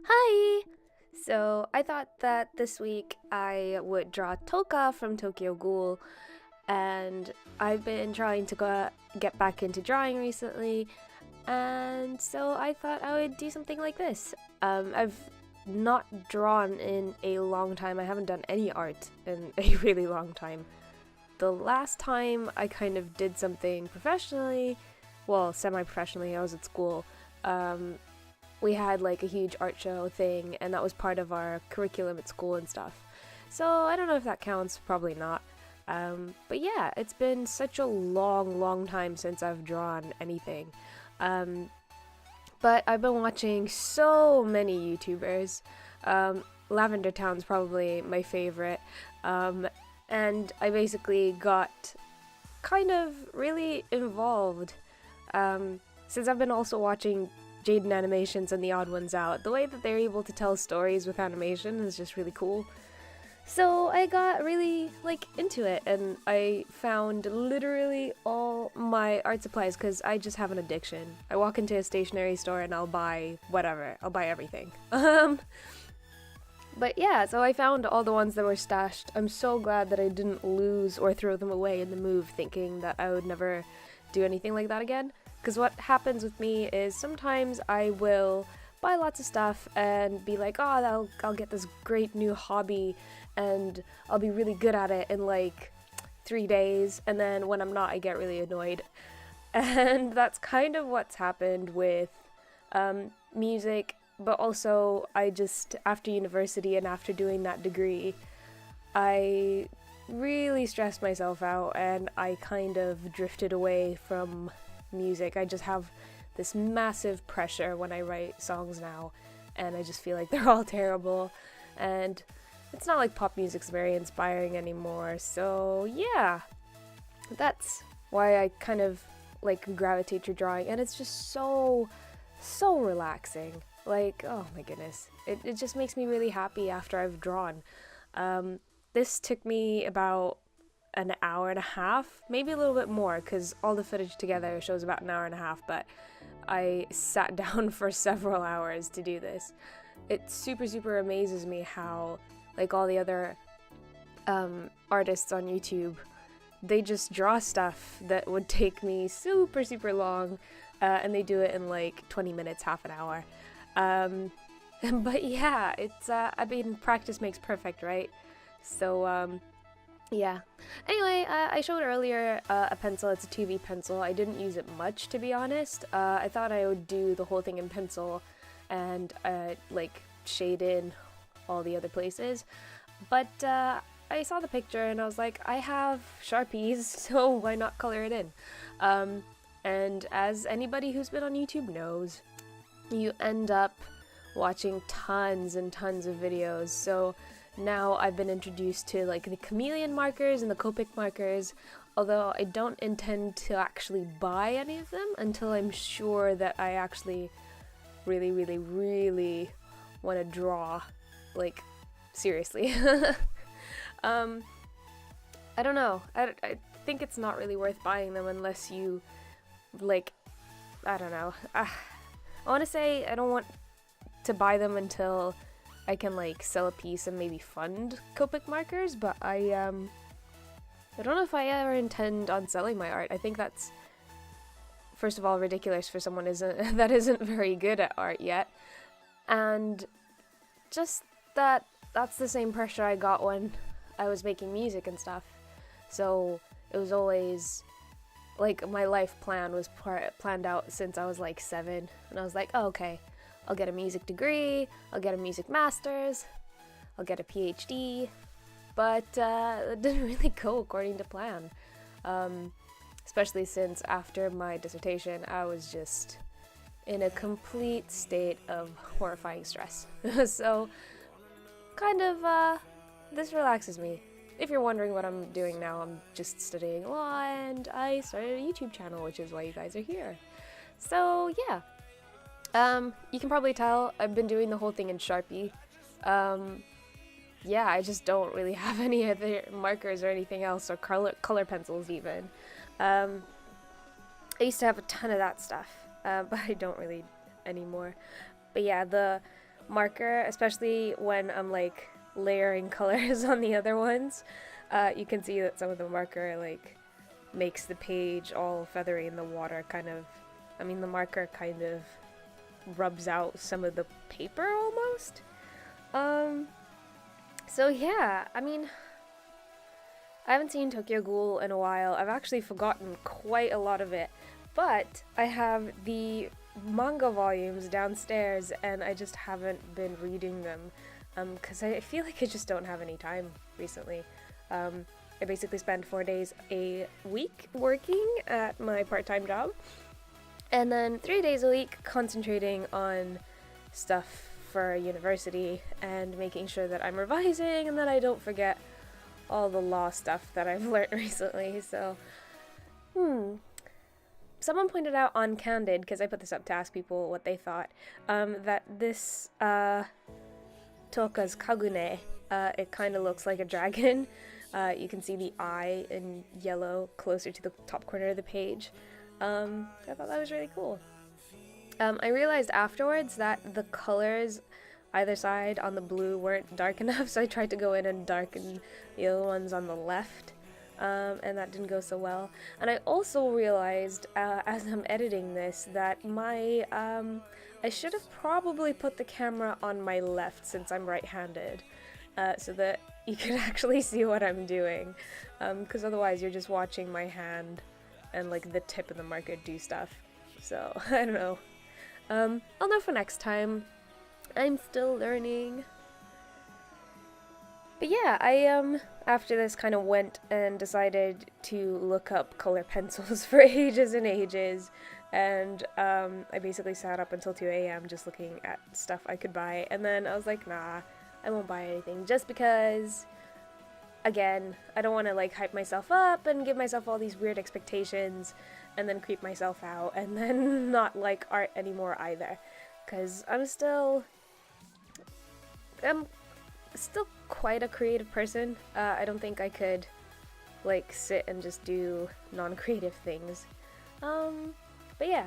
Hi! So I thought that this week I would draw Touka from Tokyo Ghoul, and I've been trying to get back into drawing recently, and so I thought I would do something like this. I've not drawn in a long time. I haven't done any art in a really long time. The last time I kind of did something professionally, well, semi-professionally, I was at school. We had like a huge art show thing, and that was part of our curriculum at school and stuff. So I don't know if that counts, probably not. But yeah, it's been such a long time since I've drawn anything. But I've been watching so many YouTubers. Lavender Town's probably my favorite. And I basically got kind of really involved. Since I've been also watching Jaden animations and the Odd Ones Out, the way that they're able to tell stories with animation is just really cool. So I got really into it, and I found literally all my art supplies because I just have an addiction. I walk into a stationery store and I'll buy whatever. I'll buy everything. But yeah, so I found all the ones that were stashed. I'm so glad that I didn't lose or throw them away in the move, thinking that I would never do anything like that again. Because what happens with me is sometimes I will buy lots of stuff and be like, oh, I'll get this great new hobby and I'll be really good at it in like 3 days, and then when I'm not, I get really annoyed. And that's kind of what's happened with music, but also I just, after university and after doing that degree, I really stressed myself out and I kind of drifted away from music. I just have this massive pressure when I write songs now, and I just feel like they're all terrible, and it's not like pop music's very inspiring anymore. So yeah, that's why I kind of gravitate to drawing, and it's just so relaxing. Oh my goodness, it just makes me really happy after I've drawn. This took me about an hour and a half, maybe a little bit more, because all the footage together shows about an hour and a half, but I sat down for several hours to do this. It super amazes me how all the other artists on YouTube, they just draw stuff that would take me super long, and they do it in 20 minutes, half an hour. But yeah, it's I mean, practice makes perfect, right? So yeah. Anyway, I showed earlier a pencil. It's a 2B pencil. I didn't use it much, to be honest. I thought I would do the whole thing in pencil and shade in all the other places. But I saw the picture and I was like, I have Sharpies, so why not color it in? And as anybody who's been on YouTube knows, you end up watching tons and tons of videos. So now I've been introduced to the chameleon markers and the Copic markers, although I don't intend to actually buy any of them until I'm sure that I actually really want to draw, seriously. I don't know. I think it's not really worth buying them unless you, I don't know. I want to say I don't want to buy them until I can sell a piece and maybe fund Copic markers, but I don't know if I ever intend on selling my art. I think that's, first of all, ridiculous for someone that isn't very good at art yet, and just that's the same pressure I got when I was making music and stuff. So it was always my life plan was planned out since I was 7, and I was like, oh, okay, I'll get a music degree, I'll get a music master's, I'll get a PhD, but it didn't really go according to plan. Especially since after my dissertation, I was just in a complete state of horrifying stress. So, kind of, this relaxes me. If you're wondering what I'm doing now, I'm just studying law, and I started a YouTube channel, which is why you guys are here. So, yeah. You can probably tell I've been doing the whole thing in Sharpie. Yeah, I just don't really have any other markers or anything else, or color pencils even. I used to have a ton of that stuff, but I don't really anymore. But yeah, the marker, especially when I'm like layering colors on the other ones. You can see that some of the marker like makes the page all feathery in the water, the marker kind of rubs out some of the paper almost. So yeah, I haven't seen Tokyo Ghoul in a while. I've actually forgotten quite a lot of it, but I have the manga volumes downstairs and I just haven't been reading them because I feel like I just don't have any time recently. I basically spend 4 days a week working at my part-time job, and then 3 days a week concentrating on stuff for university and making sure that I'm revising and that I don't forget all the law stuff that I've learned recently. So, someone pointed out on Candid, because I put this up to ask people what they thought, that this Touka's Kagune, it kind of looks like a dragon. You can see the eye in yellow closer to the top corner of the page. I thought that was really cool. I realized afterwards that the colors either side on the blue weren't dark enough, so I tried to go in and darken the other ones on the left, and that didn't go so well. And I also realized as I'm editing this that I should have probably put the camera on my left since I'm right-handed, so that you can actually see what I'm doing, because otherwise you're just watching my hand and like the tip of the marker do stuff. So I don't know. I'll know for next time. I'm still learning. But yeah, I after this kind of went and decided to look up color pencils for ages and ages, and I basically sat up until 2 a.m. just looking at stuff I could buy, and then I was like, nah, I won't buy anything, just because, again, I don't want to like hype myself up and give myself all these weird expectations and then creep myself out and then not like art anymore either, because I'm still quite a creative person. I don't think I could like sit and just do non-creative things. But yeah,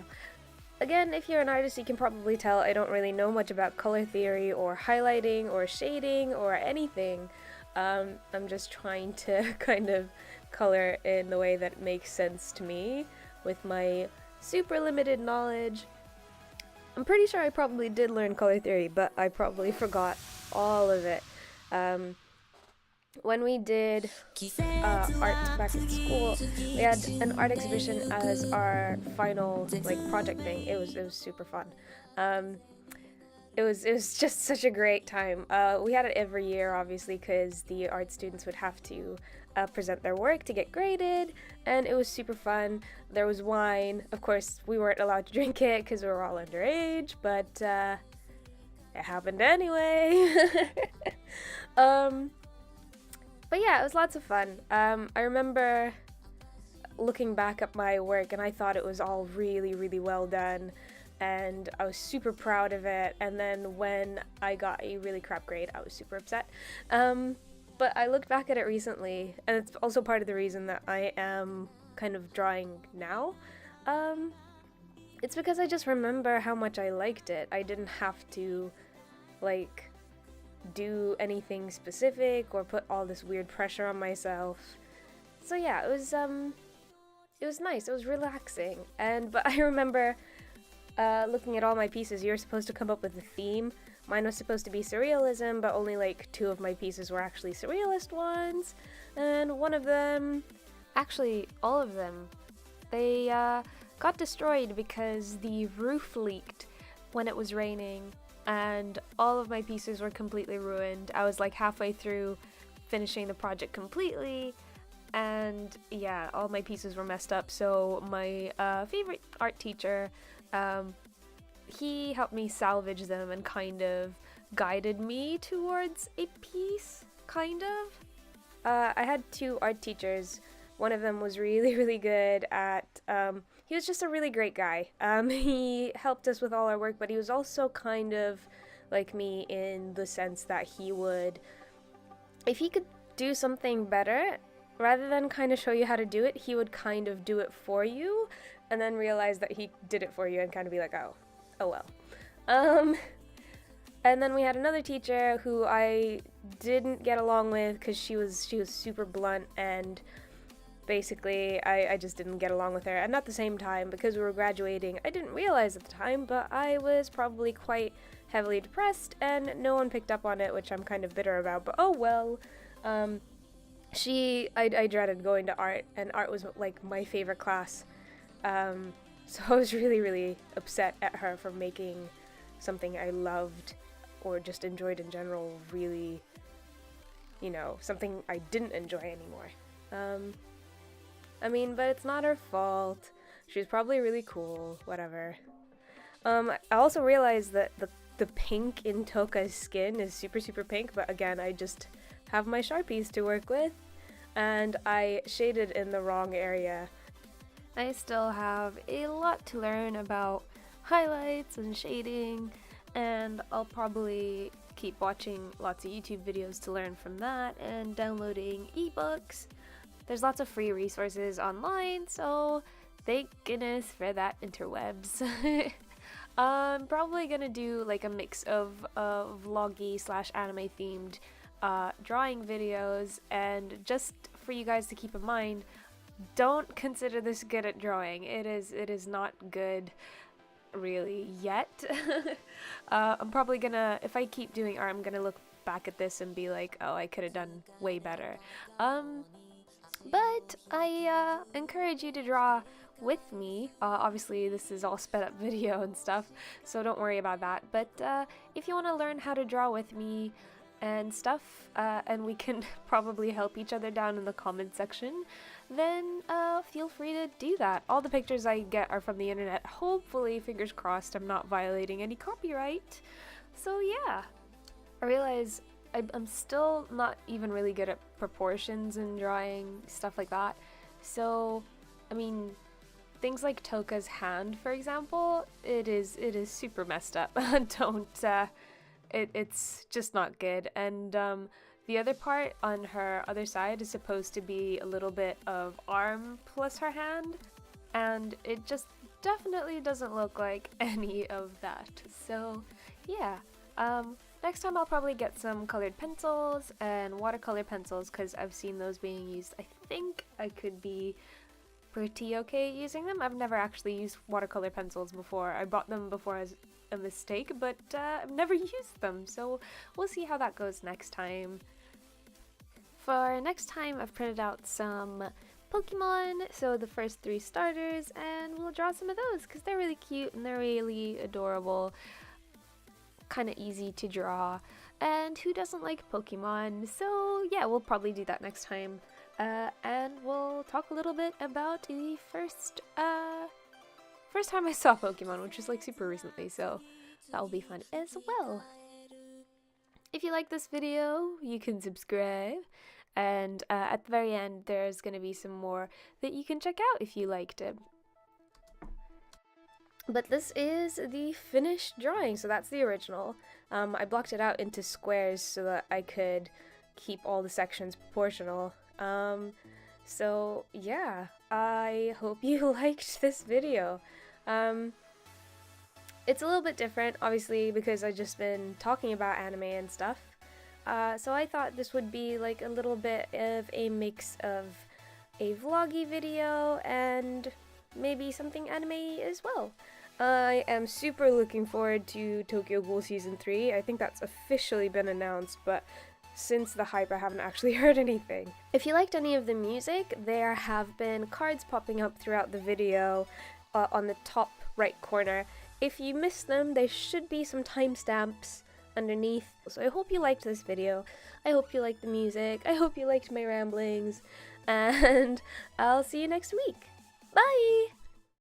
again, if you're an artist, you can probably tell I don't really know much about color theory or highlighting or shading or anything. I'm just trying to kind of color in the way that makes sense to me with my super limited knowledge. I'm pretty sure I probably did learn color theory, but I probably forgot all of it. When we did art back at school, we had an art exhibition as our final like project thing. It was super fun. It was just such a great time. We had it every year, obviously, because the art students would have to present their work to get graded, and it was super fun. There was wine. Of course, we weren't allowed to drink it because we were all underage, but it happened anyway. But yeah, it was lots of fun. I remember looking back at my work, and I thought it was all really, really well done, and I was super proud of it. And then when I got a really crap grade, I was super upset. But I looked back at it recently, and it's also part of the reason that I am kind of drawing now. It's because I just remember how much I liked it. I didn't have to, like, do anything specific or put all this weird pressure on myself. So yeah, it was nice. It was relaxing. But I remember looking at all my pieces. You're supposed to come up with a theme. Mine was supposed to be surrealism, but only like 2 of my pieces were actually surrealist ones, and one of them, actually all of them, they got destroyed because the roof leaked when it was raining, and all of my pieces were completely ruined. I was like halfway through finishing the project completely, and yeah, all my pieces were messed up. So my favorite art teacher, he helped me salvage them and kind of guided me towards a piece, kind of. I had 2 art teachers. One of them was really, really good at, he was just a really great guy. He helped us with all our work, but he was also kind of like me in the sense that he would, if he could do something better, rather than kind of show you how to do it, he would kind of do it for you, and then realize that he did it for you and kind of be like, oh well. And then we had another teacher who I didn't get along with because she was super blunt, and basically I just didn't get along with her. And at the same time, because we were graduating, I didn't realize at the time, but I was probably quite heavily depressed, and no one picked up on it, which I'm kind of bitter about, but oh well. I dreaded going to art, and art was like my favorite class. So I was really upset at her for making something I loved or just enjoyed in general really, you know, something I didn't enjoy anymore. I mean, but it's not her fault. She's probably really cool, whatever. I also realized that the pink in Touka's skin is super pink, but again, I just have my Sharpies to work with, and I shaded in the wrong area. I still have a lot to learn about highlights and shading, and I'll probably keep watching lots of YouTube videos to learn from that, and downloading ebooks. There's lots of free resources online, so thank goodness for that interwebs. I'm probably gonna do like a mix of vloggy / anime themed drawing videos, and just for you guys to keep in mind, don't consider this good at drawing. It is not good really yet. I'm probably gonna, if I keep doing art, I'm gonna look back at this and be like, oh, I could have done way better. But I encourage you to draw with me. Obviously this is all sped up video and stuff, so don't worry about that, but if you want to learn how to draw with me and stuff, and we can probably help each other down in the comment section, then feel free to do that. All the pictures I get are from the internet. Hopefully, fingers crossed, I'm not violating any copyright. So yeah, I realize I'm still not even really good at proportions and drawing, stuff like that. So, I mean, things like Touka's hand, for example, it is super messed up. It's just not good. And the other part on her other side is supposed to be a little bit of arm plus her hand, and it just definitely doesn't look like any of that. So yeah, next time I'll probably get some colored pencils and watercolor pencils, because I've seen those being used. I think I could be pretty okay using them. I've never actually used watercolor pencils before. I bought them before as a mistake, but I've never used them, so we'll see how that goes next time. For next time, I've printed out some Pokemon, so the first 3 starters, and we'll draw some of those because they're really cute and they're really adorable, kind of easy to draw, and who doesn't like Pokemon? So yeah, we'll probably do that next time, and we'll talk a little bit about the first time I saw Pokemon, which was like super recently, so that will be fun as well. If you like this video, you can subscribe, and at the very end there's going to be some more that you can check out if you liked it. But this is the finished drawing, so that's the original. I blocked it out into squares so that I could keep all the sections proportional. So yeah, I hope you liked this video. It's a little bit different, obviously, because I've just been talking about anime and stuff. So I thought this would be like a little bit of a mix of a vloggy video and maybe something anime as well. I am super looking forward to Tokyo Ghoul Season 3. I think that's officially been announced, but since the hype I haven't actually heard anything. If you liked any of the music, there have been cards popping up throughout the video on the top right corner. If you missed them, there should be some timestamps underneath. So I hope you liked this video. I hope you liked the music. I hope you liked my ramblings. And I'll see you next week. Bye!